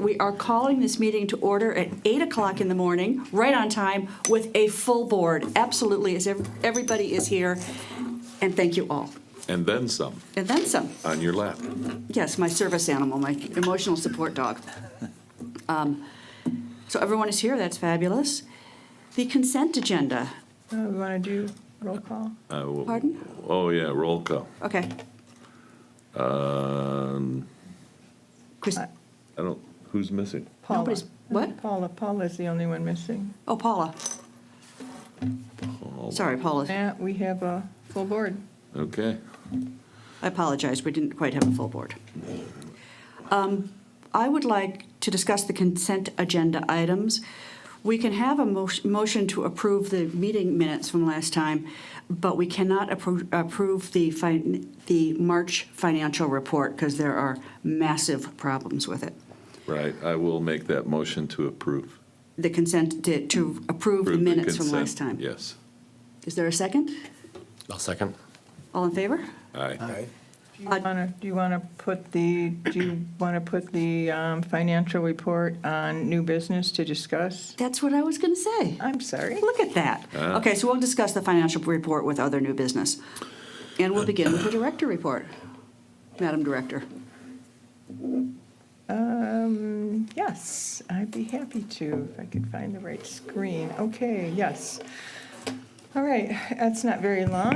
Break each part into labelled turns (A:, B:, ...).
A: We are calling this meeting to order at 8 o'clock in the morning, right on time, with a full board. Absolutely, as everybody is here, and thank you all.
B: And then some,
A: And then some.
B: on your lap.
A: Yes, my service animal, my emotional support dog. So everyone is here, that's fabulous. The consent agenda.
C: We want to do roll call?
A: Pardon?
B: Oh, yeah, roll call.
A: Okay. Chris,
B: I don't, who's missing?
C: Paula.
A: Nobody's- what?
C: Paula's the only one missing.
A: oh, Paula. Sorry, Paula.
C: Matt, we have a full board.
B: Okay.
A: I apologize, we didn't quite have a full board. I would like to discuss the consent agenda items. We can have a motion to approve the meeting minutes from last time, but we cannot approve the March financial report because there are massive problems with it.
B: Right, I will make that motion to approve.
A: The consent, to approve the minutes from last time.
B: Yes.
A: Is there a second?
D: I'll second.
A: All in favor?
B: Aye.
C: Do you want to put the financial report on new business to discuss?
A: That's what I was going to say.
C: I'm sorry.
A: Look at that. Okay, so we'll discuss the financial report with other new business. And we'll begin with the director report. Madam Director.
C: Yes, I'd be happy to, if I could find the right screen. Okay, yes. All right, that's not very long.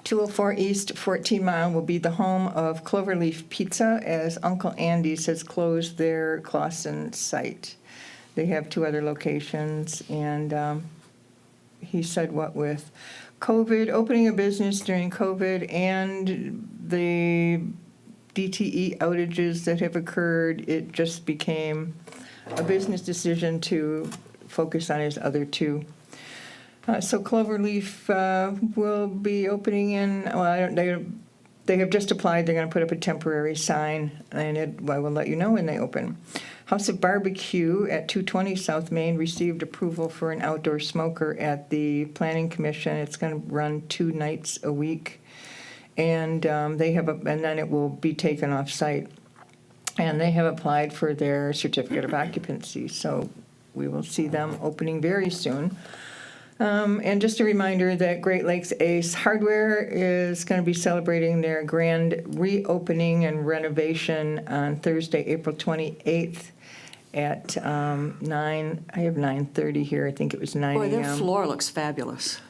C: 204 East 14 Mile will be the home of Cloverleaf Pizza, as Uncle Andy's has closed their Clawson site. They have 2 other locations, and he said what with COVID, opening a business during COVID, and the DTE outages that have occurred, it just became a business decision to focus on his other 2. So Cloverleaf will be opening in, they have just applied, they're going to put up a temporary sign, and I will let you know when they open. House of Barbecue at 220 South Main received approval for an outdoor smoker at the Planning Commission. It's going to run 2 nights a week, and and then it will be taken off site. And they have applied for their certificate of occupancy, so we will see them opening very soon. And just a reminder that Great Lakes Ace Hardware is going to be celebrating their grand reopening and renovation on Thursday, April 28th at 9. I have 9:30 here. I think it was 9
A: Boy,
C: a.m.
A: their floor looks fabulous.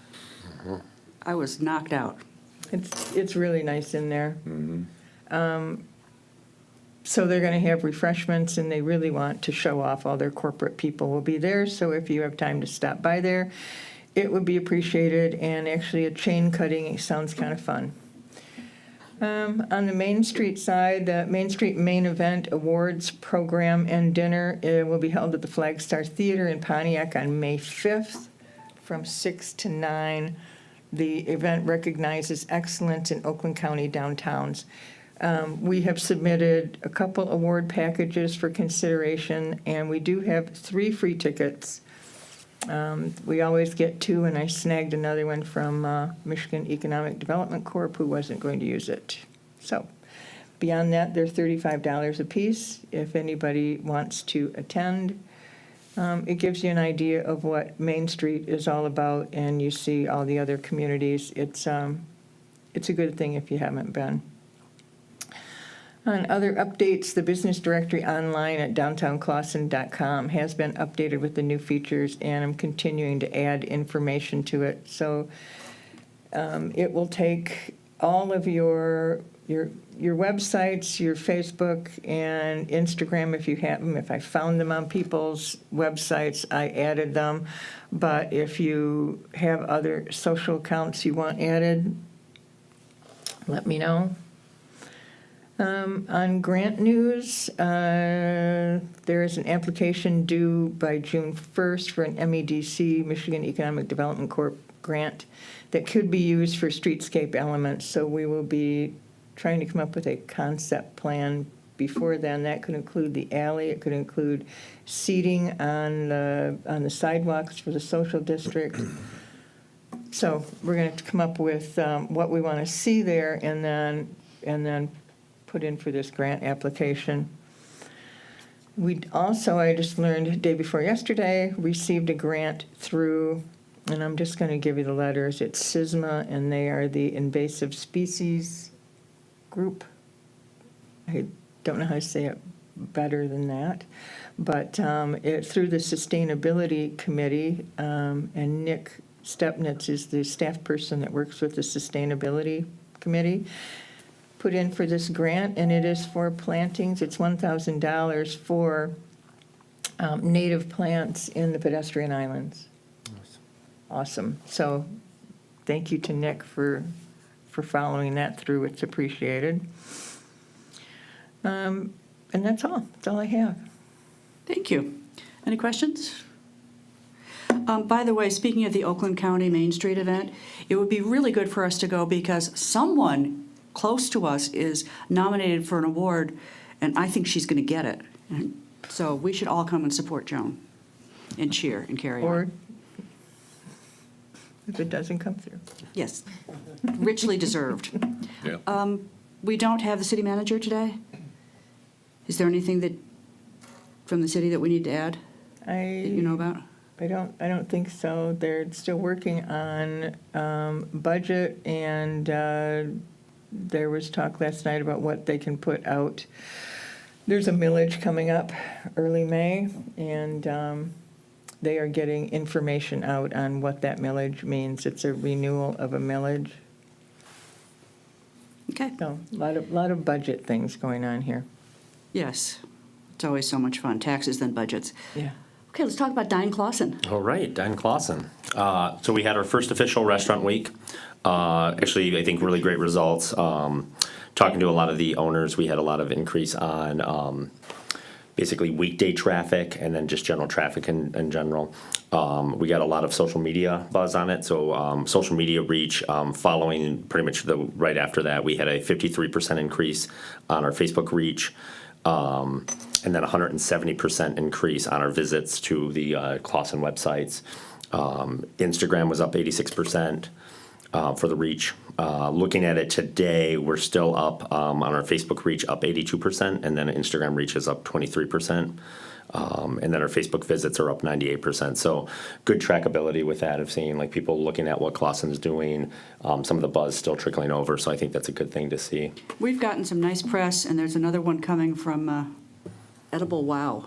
A: I was knocked out.
C: It's really nice in there. So they're going to have refreshments, and they really want to show off. All their corporate people will be there. So if you have time to stop by there, it would be appreciated. And actually, a chain cutting sounds kind of fun. On the Main Street side, the Main Street Main Event Awards Program and Dinner will be held at the Flagstar Theater in Pontiac on May 5th from 6 to 9. The event recognizes excellence in Oakland County downtowns. We have submitted a couple award packages for consideration, and we do have 3 free tickets. We always get 2, and I snagged another one from Michigan Economic Development Corp., who wasn't going to use it. So beyond that, they're $35 a piece if anybody wants to attend. It gives you an idea of what Main Street is all about, and you see all the other communities. It's a good thing if you haven't been. On other updates, the business directory online at downtownclawson.com has been updated with the new features, and I'm continuing to add information to it. So it will take all of your websites, your Facebook and Instagram, if you have them. If I found them on people's websites, I added them. But if you have other social accounts you want added, let me know. On grant news, there is an application due by June 1st for an MEDC, Michigan Economic Development Corp. Grant that could be used for streetscape elements. So we will be trying to come up with a concept plan before then. That could include the alley. It could include seating on the sidewalks for the social district. So we're going to come up with what we want to see there, and then put in for this grant application. We also, I just learned the day before yesterday, received a grant through, and I'm just going to give you the letters. It's SISMA, and they are the Invasive Species Group. I don't know how to say it better than that. But through the Sustainability Committee, and Nick Stepnitz is the staff person that works with the Sustainability Committee, put in for this grant, and it is for plantings. It's $1,000 for native plants in the pedestrian islands. Awesome. So thank you to Nick for following that through. It's appreciated. And that's all. That's all I have.
A: Thank you. Any questions? By the way, speaking of the Oakland County Main Street event, it would be really good for us to go because someone close to us is nominated for an award, and I think she's going to get it. And so we should all come and support Joan and cheer and carry
C: Or
A: on.
C: if it doesn't come through.
A: Yes, richly deserved.
B: Yeah.
A: We don't have the city manager today. Is there anything that from the city that we need to add that you know about?
C: I don't think so. They're still working on budget, and there was talk last night about what they can put out. There's a millage coming up early May, and they are getting information out on what that millage means. It's a renewal of a millage.
A: Okay.
C: So a lot of budget things going on here.
A: Yes. It's always so much fun. Taxes, then budgets.
C: Yeah.
A: Okay, let's talk about Diane Clausen.
D: All right, Diane Clausen. So we had our first official restaurant week. Actually, I think really great results. Talking to a lot of the owners, we had a lot of increase on basically weekday traffic and then just general traffic in general. We got a lot of social media buzz on it. So social media reach, following pretty much right after that, we had a 53% increase on our Facebook reach. And then 170% increase on our visits to the Clausen websites. Instagram was up 86% for the reach. Looking at it today, we're still up on our Facebook reach, up 82%, and then Instagram reach is up 23%. And then our Facebook visits are up 98%. So good trackability with that of seeing like people looking at what Clausen's doing, some of the buzz still trickling over. So I think that's a good thing to see.
A: We've gotten some nice press, and there's another one coming from Edible Wow.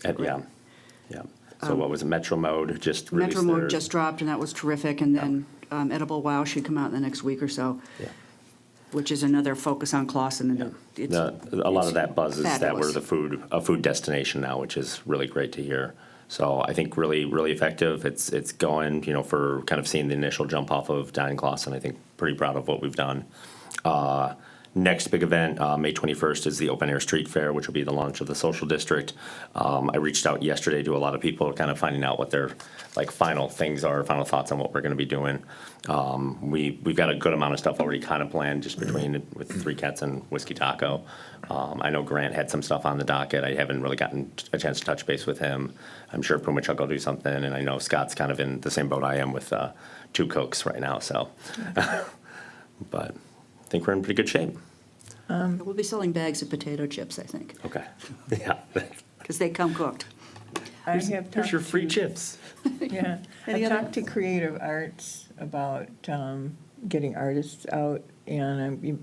D: Yeah. So what was it? Metro Mode just released
A: Metro Mode
D: their-
A: just dropped, and that was terrific. And then Edible Wow should come out in the next week or so,
D: Yeah.
A: which is another focus on Clausen. And it's
D: A lot of that buzz is that
A: fabulous.
D: we're a food destination now, which is really great to hear. So I think really, really effective. It's going, for kind of seeing the initial jump off of Diane Clausen. I think pretty proud of what we've done. Next big event, May 21st, is the Open Air Street Fair, which will be the launch of the Social District. I reached out yesterday to a lot of people, kind of finding out what their final things are, final thoughts on what we're going to be doing. We've got a good amount of stuff already kind of planned, just between with Three Cats and Whiskey Taco. I know Grant had some stuff on the docket. I haven't really gotten a chance to touch base with him. I'm sure Pumachuk will do something, and I know Scott's kind of in the same boat I am with two Cokes right now. So, but I think we're in pretty good shape.
A: We'll be selling bags of potato chips, I think,
D: Okay. Yeah.
A: because they come cooked.
C: I have
D: Here's
C: talked
D: your free chips.
C: Yeah,
A: Any
C: I
A: other-
C: talked to Creative Arts about getting artists out, and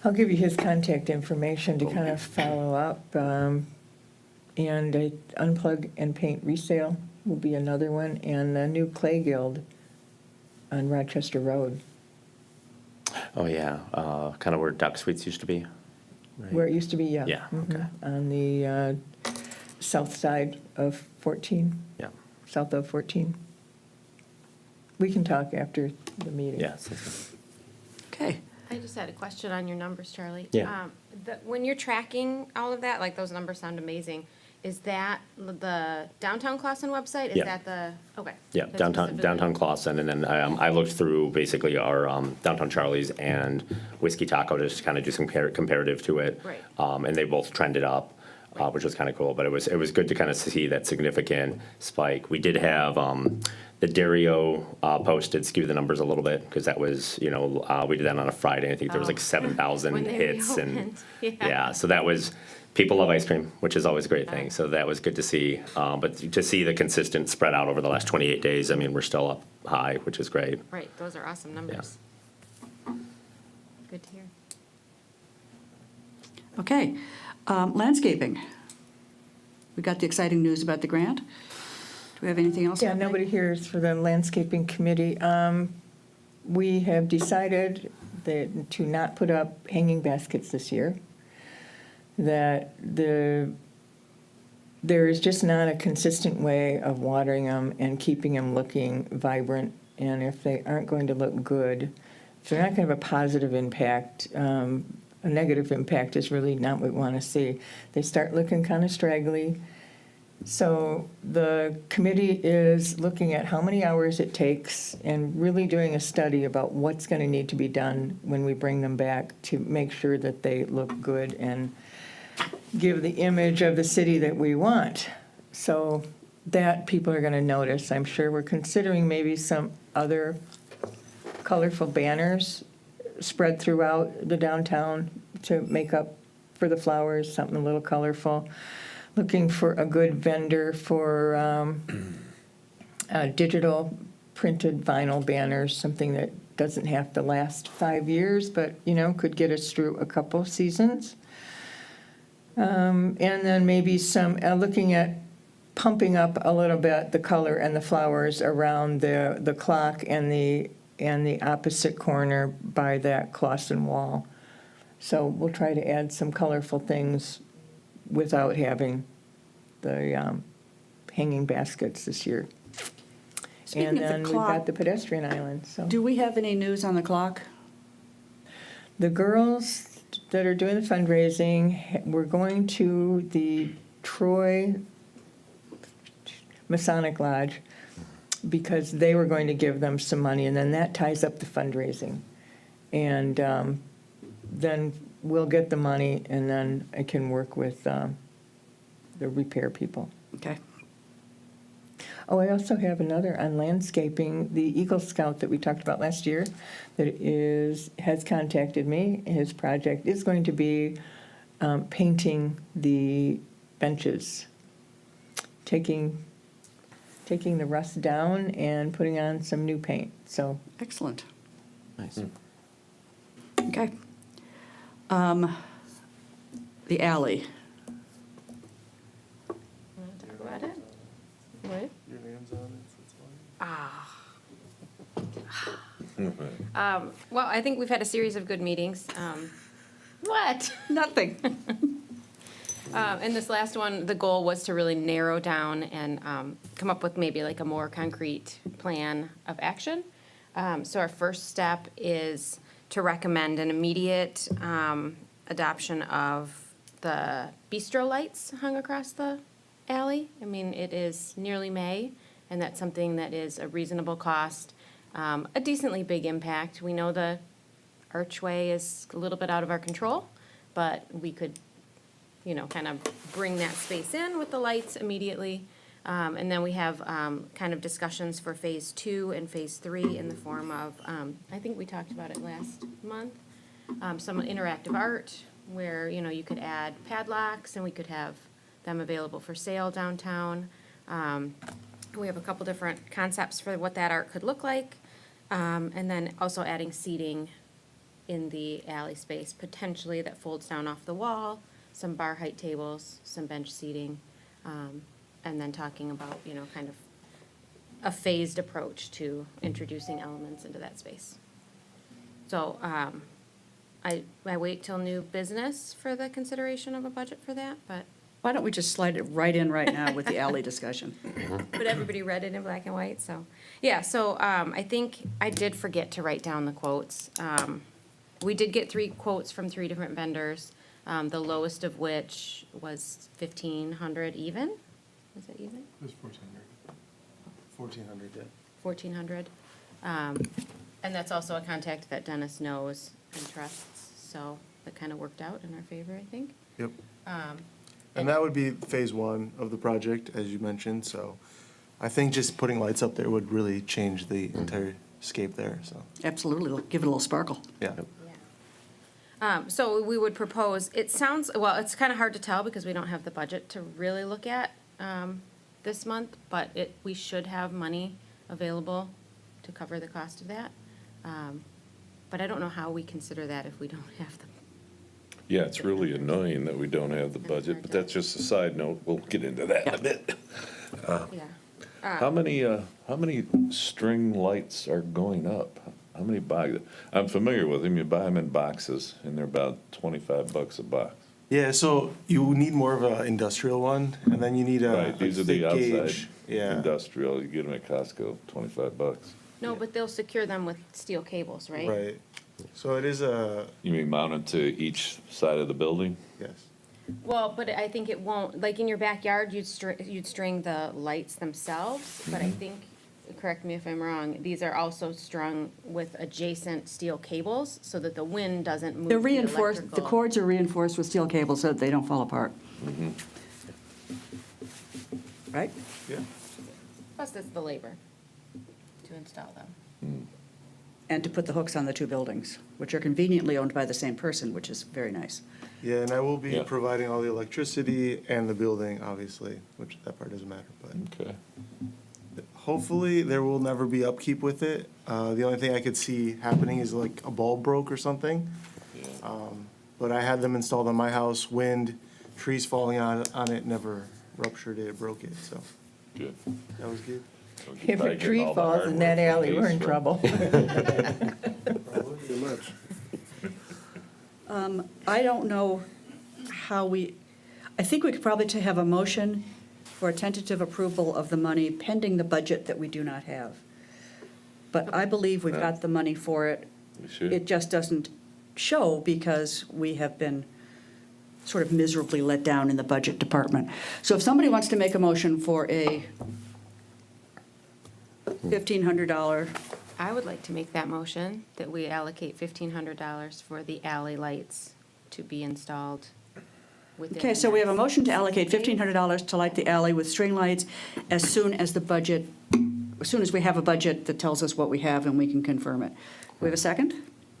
C: I'll give you his contact information to kind of follow up. And Unplug and Paint Resale will be another one, and the new Clay Guild on Rochester Road,
D: Oh, yeah. Kind of where Duck Sweets used to be. Right?
C: where it used to be, yeah.
D: Yeah, okay.
C: On the south side of 14,
D: Yeah.
C: south of 14. We can talk after the meeting.
D: Yeah.
A: Okay.
E: I just had a question on your numbers, Charlie.
D: Yeah.
E: When you're tracking all of that, like those numbers sound amazing, is that the Downtown Clausen website?
D: Yeah.
E: Is that the, okay.
D: Yeah,
E: That's
D: downtown
E: specifically-
D: Clausen, and then I looked through basically our Downtown Charlie's and Whiskey Taco to just kind of do some comparative to it.
E: Right.
D: And they both trended up, which was kind of cool. But it was good to kind of see that significant spike. We did have the Dario post did skew the numbers a little bit because that was we did that on a Friday. I think there was like 7,000
E: When they
D: hits and
E: reopened.
D: yeah, so that was. People love ice cream, which is always a great thing, so that was good to see. But to see the consistent spread out over the last 28 days, I mean, we're still up high, which is great.
E: Right, those are awesome numbers. Good to hear.
A: Okay, landscaping. We got the exciting news about the grant. Do we have anything else?
C: Yeah, nobody here is for the landscaping committee. We have decided that to not put up hanging baskets this year. That there is just not a consistent way of watering them and keeping them looking vibrant. And if they aren't going to look good, if they're not going to have a positive impact, a negative impact is really not what we want to see. They start looking kind of straggly. So the committee is looking at how many hours it takes and really doing a study about what's going to need to be done when we bring them back to make sure that they look good and give the image of the city that we want. So that people are going to notice. I'm sure we're considering maybe some other colorful banners spread throughout the downtown to make up for the flowers, something a little colorful. Looking for a good vendor for digital printed vinyl banners, something that doesn't have to last 5 years, but, could get us through a couple seasons. And then maybe some, looking at pumping up a little bit the color and the flowers around the clock and the opposite corner by that Clausen wall. So we'll try to add some colorful things without having the hanging baskets this year.
A: Speaking
C: And
A: of the
C: then we've
A: clock,
C: got the pedestrian island, so.
A: do we have any news on the clock?
C: The girls that are doing the fundraising, we're going to the Troy Masonic Lodge because they were going to give them some money, and then that ties up the fundraising. And then we'll get the money, and then I can work with the repair people.
A: Okay.
C: Oh, I also have another on landscaping. The Eagle Scout that we talked about last year has contacted me. His project is going to be painting the benches, taking the rust down and putting on some new paint. So
A: Excellent.
D: Nice.
A: Okay. The alley.
E: Want to talk about it? What?
F: Your name's on it, so it's fine.
E: Well, I think we've had a series of good meetings. What?
A: Nothing.
E: In this last one, the goal was to really narrow down and come up with maybe like a more concrete plan of action. So our first step is to recommend an immediate adoption of the bistro lights hung across the alley. I mean, it is nearly May, and that's something that is a reasonable cost, a decently big impact. We know the archway is a little bit out of our control, but we could, kind of bring that space in with the lights immediately. And then we have kind of discussions for Phase 2 and Phase 3 in the form of, I think we talked about it last month, some interactive art where, you could add padlocks and we could have them available for sale downtown. We have a couple different concepts for what that art could look like. And then also adding seating in the alley space, potentially that folds down off the wall, some bar height tables, some bench seating, and then talking about, kind of a phased approach to introducing elements into that space. So I wait till new business for the consideration of a budget for that, but
A: Why don't we just slide it right in right now with the alley discussion?
E: but everybody read it in black and white, so. Yeah, so I think I did forget to write down the quotes. We did get 3 quotes from 3 different vendors, the lowest of which was 1,500 even? Was it even?
F: It was 1,400. 1,400, yeah.
E: 1,400. And that's also a contact that Dennis knows and trusts, so that kind of worked out in our favor, I think.
F: Yep. And that would be Phase 1 of the project, as you mentioned, so I think just putting lights up there would really change the entire scape there, so,
A: Absolutely, give it a little sparkle.
F: yeah.
E: So we would propose, it sounds, well, it's kind of hard to tell because we don't have the budget to really look at this month, but we should have money available to cover the cost of that. But I don't know how we consider that if we don't have the,
B: Yeah, it's really annoying that we don't have the budget, but that's just a side note. We'll get into that in a bit.
E: yeah.
B: How many string lights are going up? How many boxes? I'm familiar with them. You buy them in boxes, and they're about $25 a box.
F: Yeah, so you need more of an industrial one, and then you need a
B: Right, these are the
F: thick
B: outside
F: gauge. Yeah,
B: industrial. You get them at Costco, $25.
E: No, but they'll secure them with steel cables, right?
F: right. So it is a,
B: You mean mounted to each side of the building?
F: yes.
E: Well, but I think it won't, like in your backyard, you'd string the lights themselves, but I think, correct me if I'm wrong, these are also strung with adjacent steel cables so that the wind doesn't move
A: They're
E: the
A: reinforced, the
E: electrical.
A: cords are reinforced with steel cables so that they don't fall apart. Right?
F: Yeah.
E: Plus, it's the labor to install them.
A: And to put the hooks on the two buildings, which are conveniently owned by the same person, which is very nice.
F: Yeah, and I will be
B: Yeah.
F: providing all the electricity and the building, obviously, which that part doesn't matter, but
B: Okay.
F: hopefully there will never be upkeep with it. The only thing I could see happening is like a bulb broke or something.
B: Yeah.
F: But I had them installed on my house, wind, trees falling on it, never ruptured it, broke it, so
B: Good.
F: that was good.
B: So you're
C: If
B: probably
C: a
B: getting
C: tree
B: all the
C: falls in that
B: hardware
C: alley, we're in
B: piece, right?
C: trouble.
A: I don't know how I think we could probably have a motion for a tentative approval of the money pending the budget that we do not have. But I believe we've got the money for it.
B: We should.
A: It just doesn't show because we have been sort of miserably let down in the budget department. So if somebody wants to make a motion for a $1,500,
E: I would like to make that motion that we allocate $1,500 for the alley lights to be installed within.
A: okay, so we have a motion to allocate $1,500 to light the alley with string lights as soon as we have a budget that tells us what we have and we can confirm it. We have a second?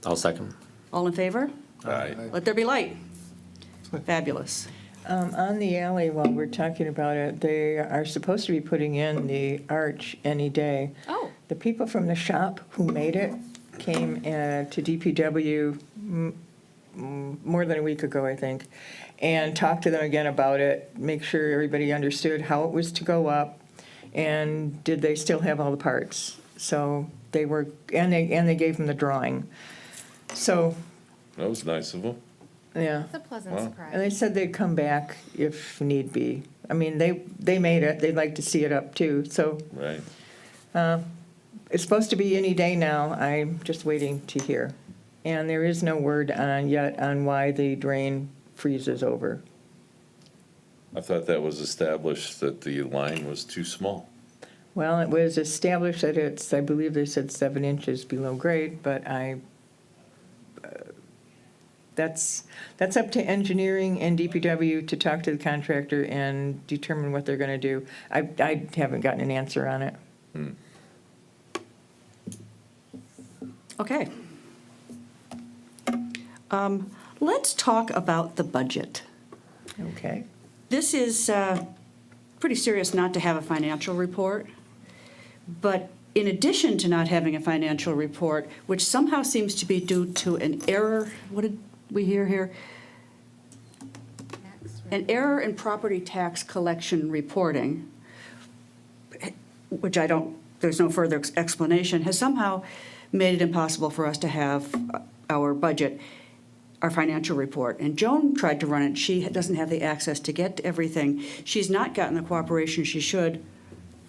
D: I'll second.
A: All in favor?
B: Aye.
A: Let there be light. Fabulous.
C: On the alley, while we're talking about it, they are supposed to be putting in the arch any day.
E: Oh,
C: The people from the shop who made it came to DPW more than a week ago, I think, and talked to them again about it, make sure everybody understood how it was to go up, and did they still have all the parts. So they were, and they gave them the drawing. So,
B: That was nice of them.
C: yeah.
E: it's a pleasant
B: Wow.
C: And
E: surprise.
C: they said they'd come back if need be. I mean, they made it, they'd like to see it up too, so
B: Right.
C: it's supposed to be any day now, I'm just waiting to hear. And there is no word yet on why the drain freezes over.
B: I thought that was established that the line was too small.
C: Well, it was established that it's, I believe they said 7 inches below grade, but that's up to engineering and DPW to talk to the contractor and determine what they're gonna do. I haven't gotten an answer on it.
A: Okay. Let's talk about the budget.
C: Okay.
A: This is pretty serious not to have a financial report, but in addition to not having a financial report, which somehow seems to be due to an error, what did we hear here? An error in property tax collection reporting, which there's no further explanation, has somehow made it impossible for us to have our budget, our financial report. And Joan tried to run it. She doesn't have the access to get to everything. She's not gotten the cooperation she should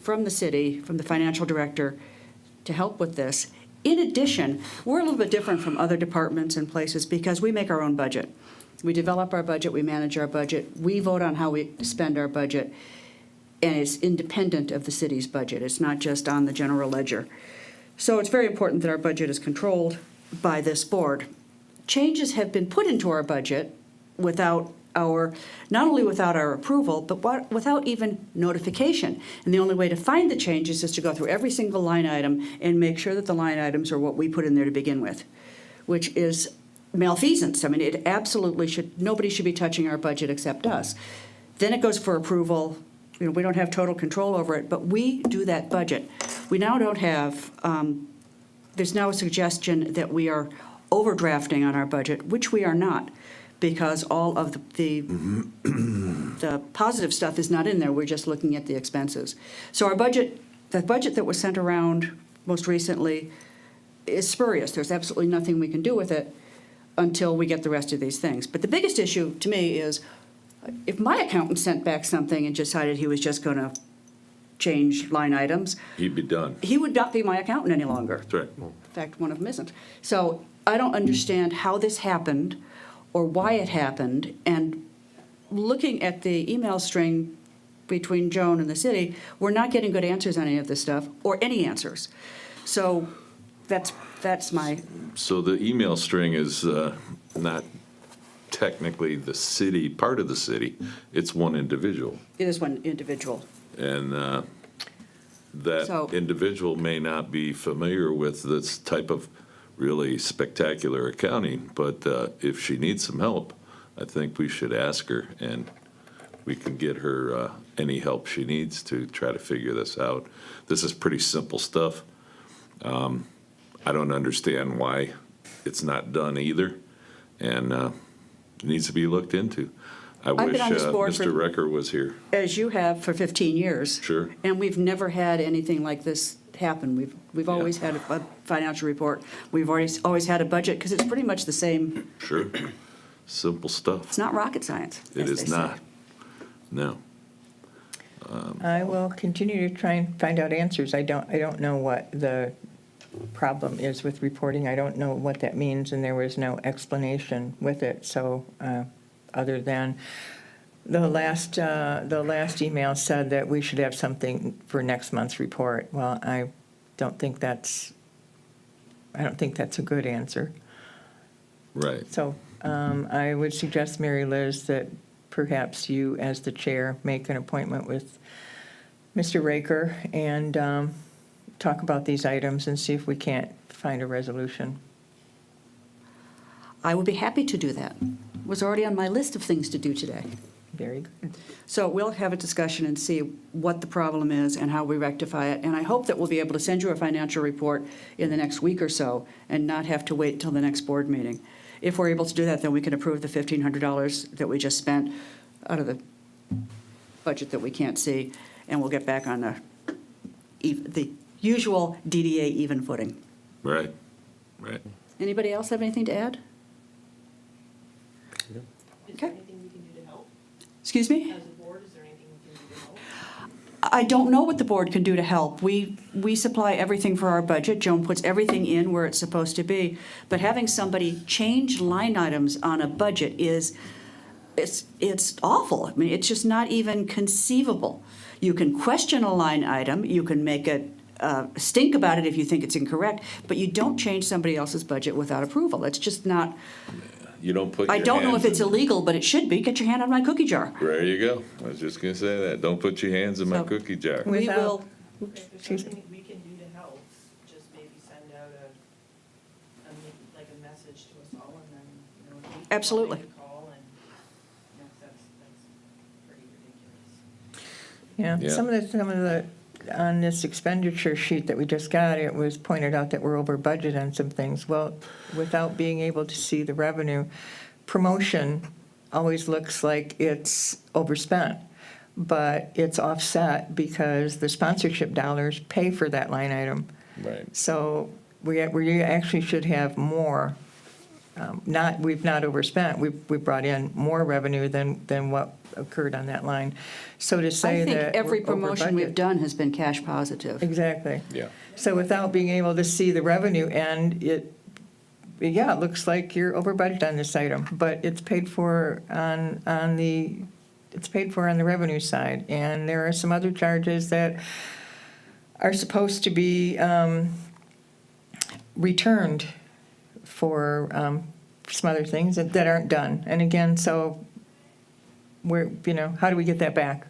A: from the city, from the financial director, to help with this. In addition, we're a little bit different from other departments and places because we make our own budget. We develop our budget, we manage our budget, we vote on how we spend our budget, and it's independent of the city's budget. It's not just on the general ledger. So it's very important that our budget is controlled by this board. Changes have been put into our budget not only without our approval, but without even notification. And the only way to find the changes is to go through every single line item and make sure that the line items are what we put in there to begin with, which is malfeasance. I mean, it absolutely should, nobody should be touching our budget except us. Then it goes for approval. You know, we don't have total control over it, but we do that budget. We now don't have, there's now a suggestion that we are overdrafting on our budget, which we are not, because all of the positive stuff is not in there. We're just looking at the expenses. So our budget, the budget that was sent around most recently is spurious. There's absolutely nothing we can do with it until we get the rest of these things. But the biggest issue to me is if my accountant sent back something and decided he was just going to change line items,
B: He'd be done.
A: he would not be my accountant any longer.
B: That's right.
A: In fact, one of them isn't. So I don't understand how this happened or why it happened. And looking at the email string between Joan and the city, we're not getting good answers on any of this stuff, or any answers. So that's my,
B: So the email string is not technically the city, part of the city. It's one individual.
A: it is one individual.
B: And
A: So-
B: that individual may not be familiar with this type of really spectacular accounting, but if she needs some help, I think we should ask her, and we can get her any help she needs to try to figure this out. This is pretty simple stuff. I don't understand why it's not done either, and it needs to be looked into. I
A: been
B: wish
A: on this board
B: Mr.
A: for-
B: Recker was here.
A: As you have for 15 years.
B: Sure.
A: And we've never had anything like this happen. We've always
B: Yeah.
A: had a financial report. We've always had a budget, because it's pretty much the same.
B: Sure. Simple stuff.
A: It's not rocket science.
B: It
A: as
B: is
A: they say.
B: not. No.
C: I will continue to try and find out answers. I don't know what the problem is with reporting. I don't know what that means, and there was no explanation with it. So, other than the last email said that we should have something for next month's report. Well, I don't think that's a good answer.
B: Right.
C: So I would suggest, Mary Liz, that perhaps you, as the chair, make an appointment with Mr. Raker and talk about these items and see if we can't find a resolution.
A: I would be happy to do that. It was already on my list of things to do today.
C: Very good.
A: So we'll have a discussion and see what the problem is and how we rectify it. And I hope that we'll be able to send you a financial report in the next week or so and not have to wait until the next board meeting. If we're able to do that, then we can approve the $1,500 that we just spent out of the budget that we can't see, and we'll get back on the usual DDA even footing.
B: Right. Right.
A: Anybody else have anything to add?
G: Is
A: Okay.
G: there anything we can do to help?
A: Excuse me?
G: As a board, is there anything we can do to help?
A: I don't know what the board can do to help. We supply everything for our budget. Joan puts everything in where it's supposed to be. But having somebody change line items on a budget it's awful. I mean, it's just not even conceivable. You can question a line item, you can make a stink about it if you think it's incorrect, but you don't change somebody else's budget without approval. It's just not,
B: You don't put your
A: I don't know
B: hands
A: if it's
B: in-
A: illegal, but it should be. Get your hand out of my cookie jar.
B: There you go. I was just gonna say that. Don't put your hands in my
A: So-
B: cookie jar.
A: We
C: Without-
A: will,
G: If there's
C: Excuse
G: something we can do to help, just maybe send out like a message to us all, and then, if we can all
A: Absolutely.
G: make a call, and, that's pretty ridiculous.
C: Yeah,
B: Yeah.
C: some of the, on this expenditure sheet that we just got, it was pointed out that we're over budget on some things. Well, without being able to see the revenue, promotion always looks like it's overspent, but it's offset because the sponsorship dollars pay for that line item.
B: Right.
C: So we actually should have more. We've not overspent. We brought in more revenue than what occurred on that line. So to say
A: I think
C: that
A: every
C: we're over
A: promotion we've
C: budget-
A: done has been cash positive.
C: Exactly.
B: Yeah.
C: So without being able to see the revenue end, it looks like you're over budget on this item, but it's paid for on the revenue side. And there are some other charges that are supposed to be returned for some other things that aren't done. And again, so how do we get that back?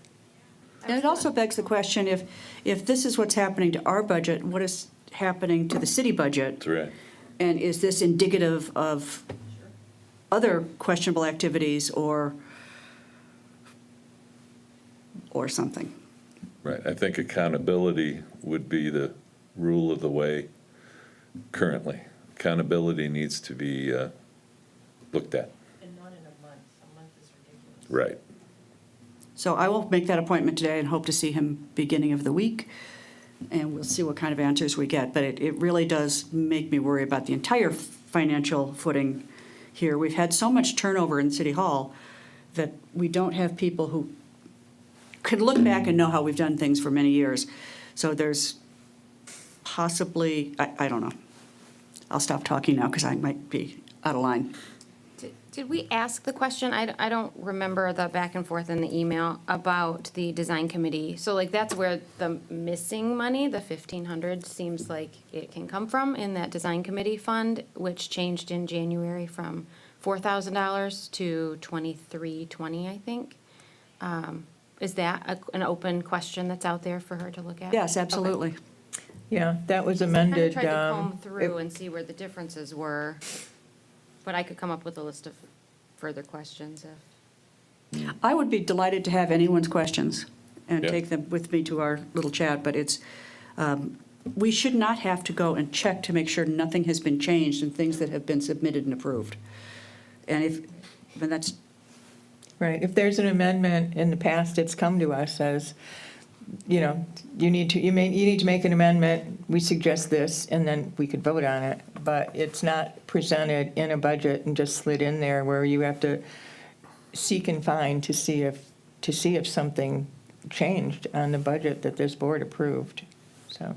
A: And it also begs the question, if this is what's happening to our budget, what is happening to the city budget?
B: That's right.
A: And is this indicative of other questionable activities or something.
B: Right, I think accountability would be the rule of the way currently. Accountability needs to be looked at.
G: And not in a month is ridiculous.
B: Right.
A: So I will make that appointment today and hope to see him beginning of the week, and we'll see what kind of answers we get. But it really does make me worry about the entire financial footing here. We've had so much turnover in City Hall that we don't have people who can look back and know how we've done things for many years. So there's possibly, I don't know. I'll stop talking now because I might be out of line.
E: Did we ask the question? I don't remember the back and forth in the email about the design committee. So like that's where the missing money, the 1,500, seems like it can come from in that design committee fund, which changed in January from $4,000 to $2,320, I think. Is that an open question that's out there for her to look at?
A: Yes, absolutely.
C: Yeah, that was
E: I
C: amended.
E: tried to comb through
C: it-
E: and see where the differences were, but I could come up with a list of further questions if.
A: I would be delighted to have anyone's questions and
B: Yeah.
A: take them with me to our little chat, but it's, we should not have to go and check to make sure nothing has been changed in things that have been submitted and approved. And that's,
C: Right, if there's an amendment in the past, it's come to us as, you know, you need to make an amendment, we suggest this, and then we could vote on it. But it's not presented in a budget and just slid in there where you have to seek and find to see if something changed on the budget that this board approved. So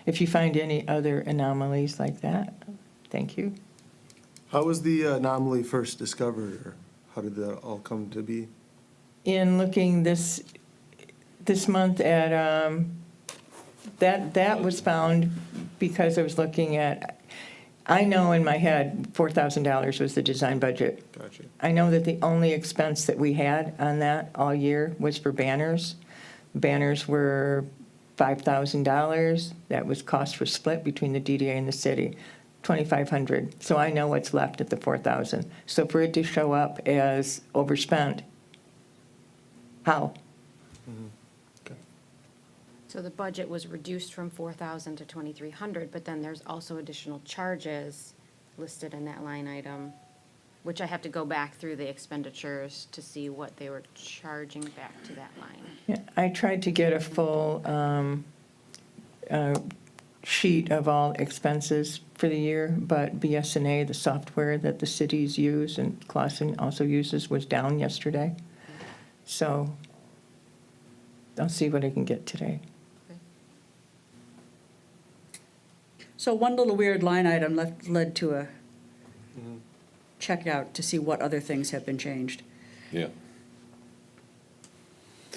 C: if you find any other anomalies like that, thank you.
F: How was the anomaly first discovered, or how did that all come to be?
C: In looking this month at, that was found because I was looking at, I know in my head, $4,000 was the design budget.
F: Gotcha.
C: I know that the only expense that we had on that all year was for banners. Banners were $5,000. That was cost for split between the DDA and the city, $2,500. So I know what's left at the $4,000. So for it to show up as overspent, how?
E: So the budget was reduced from 4,000 to 2,300, but then there's also additional charges listed in that line item, which I have to go back through the expenditures to see what they were charging back to that line.
C: Yeah, I tried to get a full sheet of all expenses for the year, but BSNA, the software that the cities use and Clausen also uses, was down yesterday. So I'll see what I can get today.
A: so one little weird line item led to a check out to see what other things have been changed.
B: Yeah.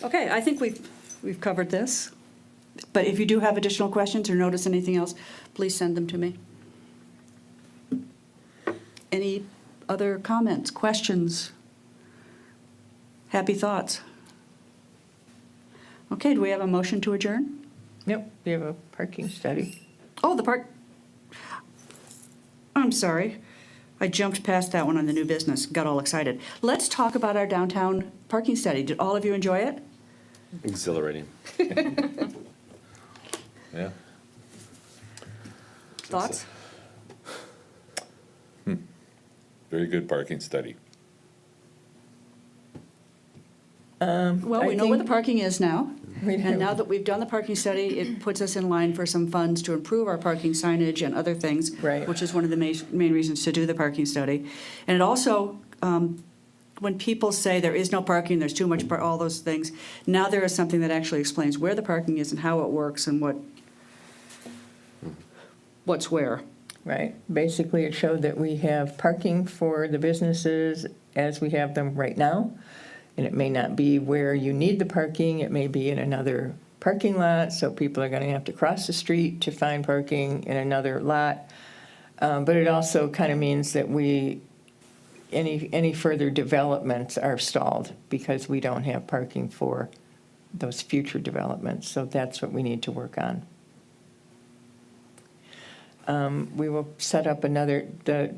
A: Okay, I think we've covered this. But if you do have additional questions or notice anything else, please send them to me. Any other comments, questions? Happy thoughts? Okay, do we have a motion to adjourn?
C: Yep, we have a parking study.
A: Oh, the park. I'm sorry. I jumped past that one on the new business, got all excited. Let's talk about our downtown parking study. Did all of you enjoy it?
D: Exhilarating.
B: Yeah.
A: Thoughts?
B: Very good parking study.
A: Well,
C: I
A: we know where the
C: think-
A: parking is now.
C: We
A: And
C: know.
A: now that we've done the parking study, it puts us in line for some funds to improve our parking signage and other things.
C: Right.
A: Which is one of the main reasons to do the parking study. And it also, when people say there is no parking, there's too much, all those things, now there is something that actually explains where the parking is and how it works and what's where.
C: Right, basically it showed that we have parking for the businesses as we have them right now. And it may not be where you need the parking, it may be in another parking lot, so people are gonna have to cross the street to find parking in another lot. But it also kind of means that any further developments are stalled because we don't have parking for those future developments, so that's what we need to work on. We will set up the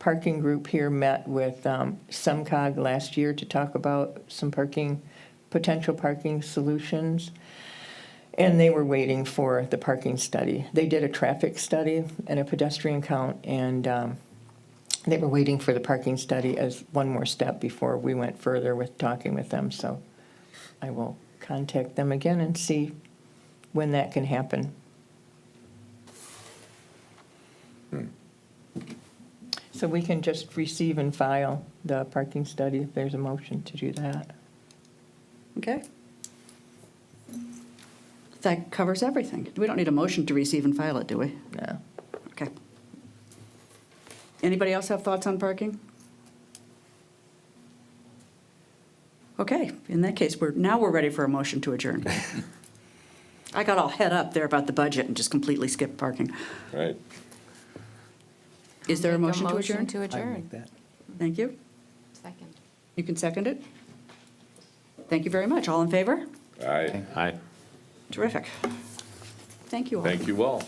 C: parking group here met with SumCog last year to talk about some potential parking solutions. And they were waiting for the parking study. They did a traffic study and a pedestrian count, and they were waiting for the parking study as one more step before we went further with talking with them. So I will contact them again and see when that can happen. So we can just receive and file the parking study if there's a motion to do that.
A: Okay. That covers everything. We don't need a motion to receive and file it, do we?
C: No.
A: Okay. Anybody else have thoughts on parking? Okay, in that case, we're ready for a motion to adjourn. I got all head up there about the budget and just completely skipped parking.
B: Right.
A: Is there a
E: Make
A: motion to adjourn?
E: To adjourn.
A: Thank you.
E: Second.
A: You can second it? Thank you very much. All in favor?
B: Aye.
D: Aye.
A: Terrific. Thank you all.
B: Thank you all.